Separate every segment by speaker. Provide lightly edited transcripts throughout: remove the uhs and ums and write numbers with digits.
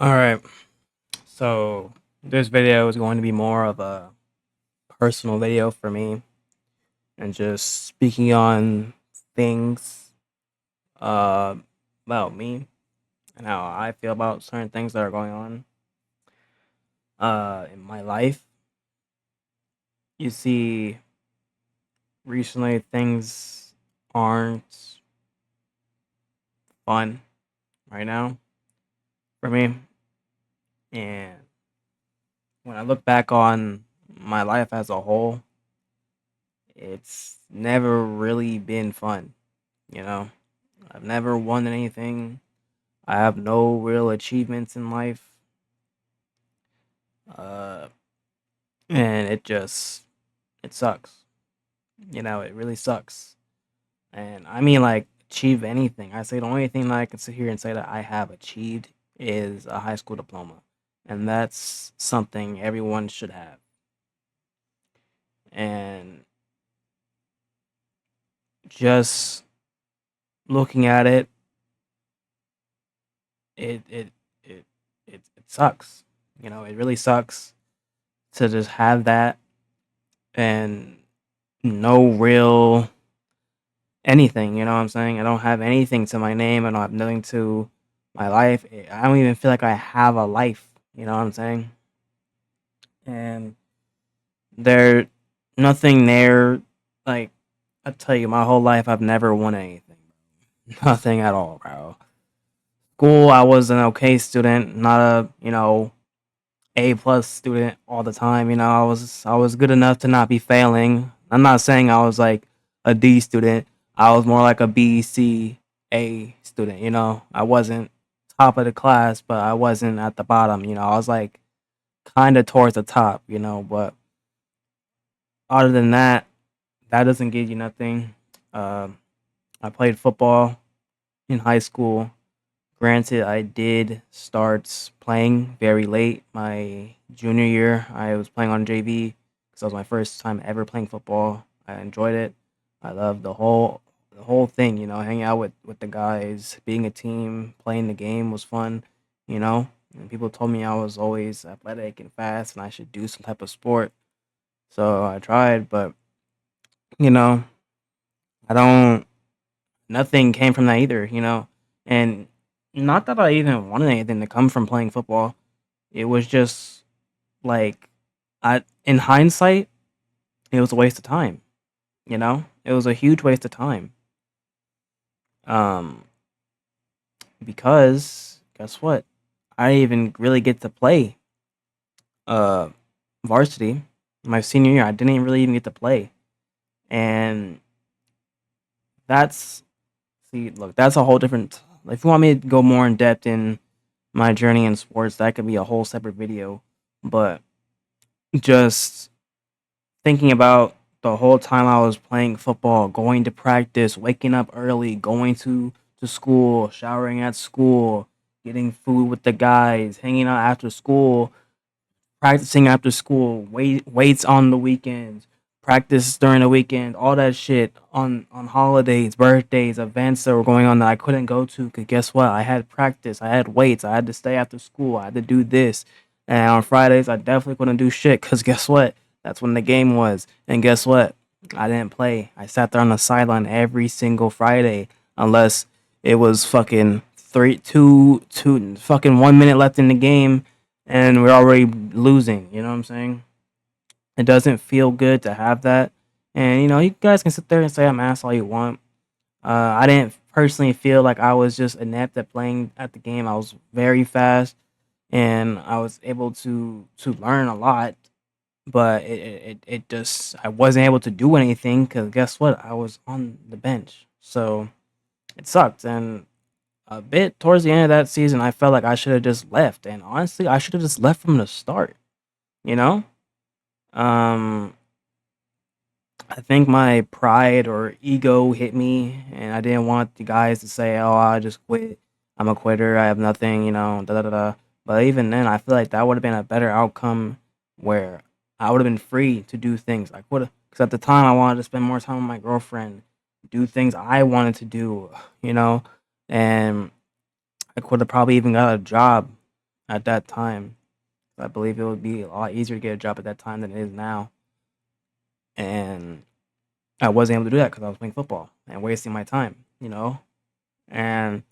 Speaker 1: All right. So this video is going to be more of a personal video for me and just speaking on things uh, about me and how I feel about certain things that are going on in my life. You see, recently things aren't fun right now for me. And when I look back on my life as a whole, it's never really been fun, you know? I've never won anything. I have no real achievements in life. Uh, and it sucks. It really sucks. And I mean, like, achieve anything. I say the only thing that I can sit here and say that I have achieved is a high school diploma. And that's something everyone should have. And just looking at it, it, it, it, it sucks. It really sucks to just have that and no real anything, you know what I'm saying? I don't have anything to my name. I don't have nothing to my life. I don't even feel like I have a life, you know what I'm saying? And there nothing there. Like, I tell you, my whole life I've never won anything. Nothing at all, bro. School, I was an okay student, not a, A plus student all the time. I was good enough to not be failing. I'm not saying I was like a D student. I was more like a B, C, A student. I wasn't top of the class, but I wasn't at the bottom. I was like kind of towards the top. But other than that, that doesn't give you nothing. Um, I played football in high school. Granted, I did start playing very late. My junior year, I was playing on JV because that was my first time ever playing football. I enjoyed it. I loved the whole thing. Hanging out with the guys, being a team, playing the game was fun. And people told me I was always athletic and fast, and I should do some type of sport. So I tried, but you know, I don't. Nothing came from that either. And not that I even wanted anything to come from playing football. It was just like, in hindsight, it was a waste of time. It was a huge waste of time. Um, because guess what? I didn't even really get to play uh varsity my senior year. I didn't really even get to play, and that's see, look, that's a whole different. If you want me to go more in depth in my journey in sports, that could be a whole separate video. But just thinking about the whole time I was playing football, going to practice, waking up early, going to school, showering at school, getting food with the guys, hanging out after school, practicing after school, weights on the weekends, practice during the weekend, all that shit on holidays, birthdays, events that were going on that I couldn't go to. Cause guess what? I had practice, I had weights, I had to stay after school, I had to do this, and on Fridays I definitely couldn't do shit. Cause guess what? That's when the game was, and guess what? I didn't play. I sat there on the sideline every single Friday, unless it was fucking fucking 1 minute left in the game and we're already losing. You know what I'm saying? It doesn't feel good to have that. And you guys can sit there and say I'm ass all you want. I didn't personally feel like I was just inept at playing at the game. I was very fast, and I was able to learn a lot. But it just I wasn't able to do anything because guess what? I was on the bench, so it sucked. And a bit towards the end of that season, I felt like I should have just left. And honestly, I should have just left from the start. You know, um, I think my pride or ego hit me, and I didn't want the guys to say, "Oh, I just quit. I'm a quitter. I have nothing." Da da da. Da. But even then, I feel like that would have been a better outcome, where I would have been free to do things I could have. Because at the time, I wanted to spend more time with my girlfriend, do things I wanted to do. You know, and I could have probably even got a job. at that time. I believe it would be a lot easier to get a job at that time than it is now. And I wasn't able to do that because I was playing football and wasting my time, And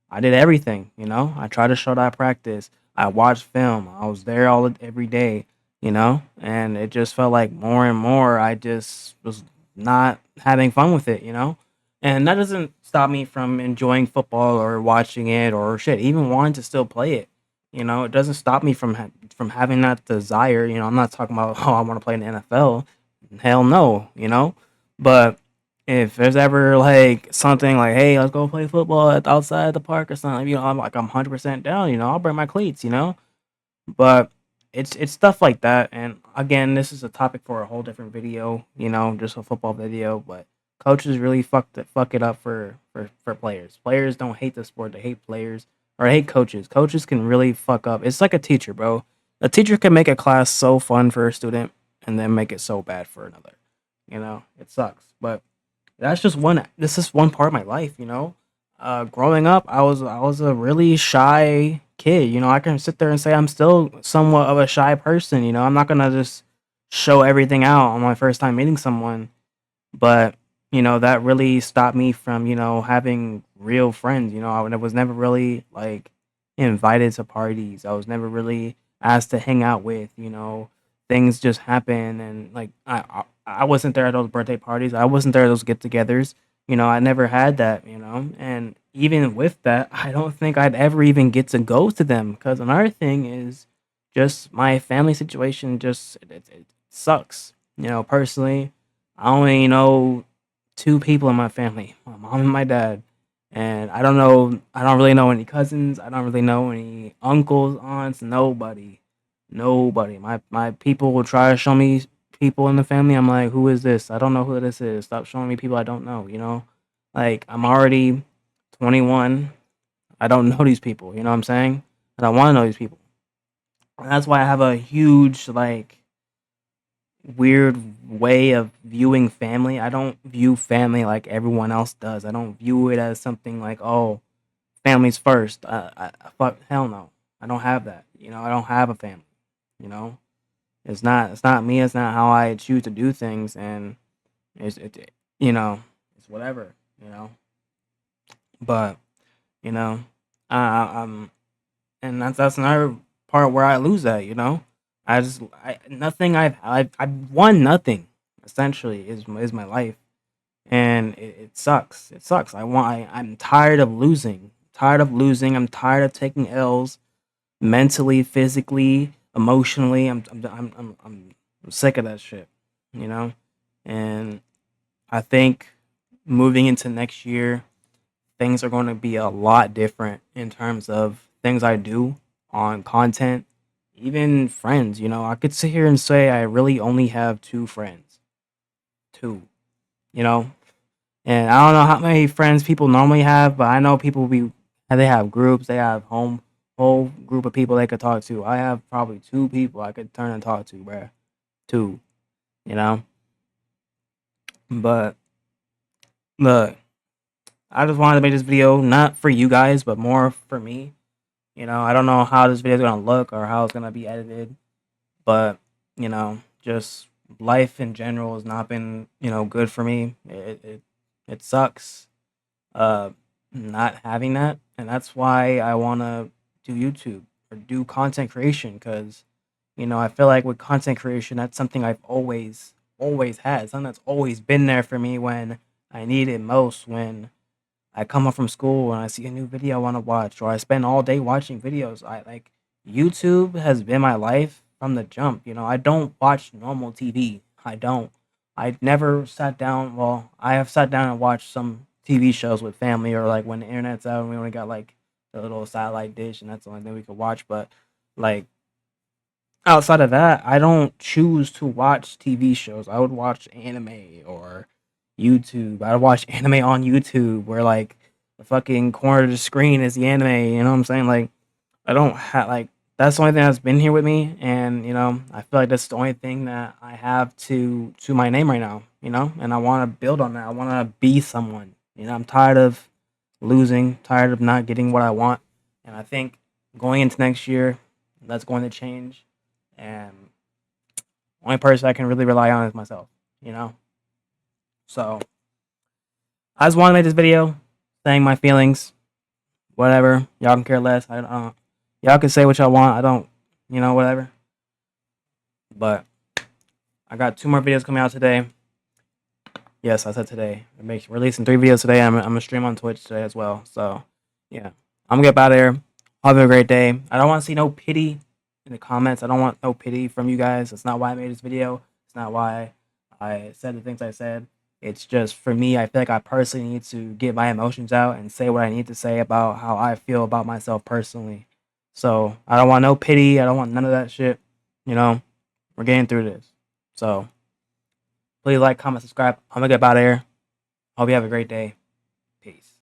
Speaker 1: I did everything. I tried to show that I practice. I watched film. I was there every day. And it just felt like more and more I just was not having fun with it. And that doesn't stop me from enjoying football or watching it or shit, even wanting to still play it. It doesn't stop me from having that desire. I'm not talking about oh I want to play in the NFL. Hell no. But if there's ever like something like, hey, let's go play football outside the park or something, I'm 100% down. I'll bring my cleats. But it's stuff like that. And again, this is a topic for a whole different video. Just a football video. But coaches really fuck it up for players. Players don't hate the sport; they hate players or hate coaches. Coaches can really fuck up. It's like a teacher, bro. A teacher can make a class so fun for a student and then make it so bad for another. It sucks. But that's just one. This is one part of my life. Growing up, I was a really shy kid. I can sit there and say I'm still somewhat of a shy person. I'm not gonna just show everything out on my first time meeting someone. But that really stopped me from having real friends. I was never really like invited to parties. I was never really asked to hang out with. Things just happen, and like I wasn't there at those birthday parties. I wasn't there at those get-togethers. I never had that. And even with that, I don't think I'd ever even get to go to them because another thing is just my family situation. Just it sucks. Personally, I only know two people in my family, my mom and my dad. And I don't really know any cousins. I don't really know any uncles, aunts, nobody. Nobody. My people will try to show me people in the family. I'm like, who is this? I don't know who this is. Stop showing me people I don't know. Like I'm already 21. I don't know these people, you know what I'm saying? And I want to know these people. And that's why I have a huge like weird way of viewing family. I don't view family like everyone else does. I don't view it as something like, oh, family's first. Fuck, hell no. I don't have that. I don't have a family. You know, it's not me. It's not how I choose to do things, and it's it. You know, it's whatever. You know, but you know, I'm and that's another part where I lose that. Nothing I've won nothing essentially is my life, and it sucks. It sucks. I'm tired of losing. Tired of losing. I'm tired of taking L's mentally, physically, emotionally. I'm sick of that shit. You know, and I think moving into next year things are going to be a lot different in terms of things I do on content, even friends. I could sit here and say I really only have two friends, two, you know, and I don't know how many friends people normally have, but I know they have groups, they have whole group of people they could talk to. I have probably two people I could turn and talk to, bruh. Two, you know, but look, I just wanted to make this video not for you guys, but more for me. I don't know how this video is gonna look or how it's gonna be edited, but just life in general has not been good for me. It sucks uh not having that, and that's why I wanna do YouTube or do content creation because I feel like with content creation that's something I've always had, something that's always been there for me when I need it most, when I come home from school and I see a new video I want to watch, or I spend all day watching videos. I like YouTube has been my life from the jump. I don't watch normal TV. I don't. I never sat down. Well, I have sat down and watched some TV shows with family, or like when the internet's out and we only got like the little satellite dish, and that's the only thing we could watch. But like outside of that, I don't choose to watch TV shows. I would watch anime or YouTube. I would watch anime on YouTube where like the fucking corner of the screen is the anime. You know what I'm saying? Like I don't have like that's the only thing that's been here with me, and I feel like that's the only thing that I have to my name right now. And I want to build on that. I want to be someone. I'm tired of losing, tired of not getting what I want, and I think going into next year. that's going to change. And the only person I can really rely on is myself, you know? So I just want to make this video saying my feelings, whatever. Y'all can care less. I don't, y'all can say what y'all want. I don't, whatever. But I got 2 more videos coming out today. Yes, I said today. I'm releasing 3 videos today. I'm gonna stream on Twitch today as well. So, yeah, I'm gonna get out of there. Have a great day. I don't want to see no pity in the comments. I don't want no pity from you guys. That's not why I made this video. It's not why I said the things I said. It's just for me. I feel like I personally need to get my emotions out and say what I need to say about how I feel about myself personally. So I don't want no pity. I don't want none of that shit. We're getting through this. So please like, comment, subscribe. I'm gonna get out of here. Hope you have a great day.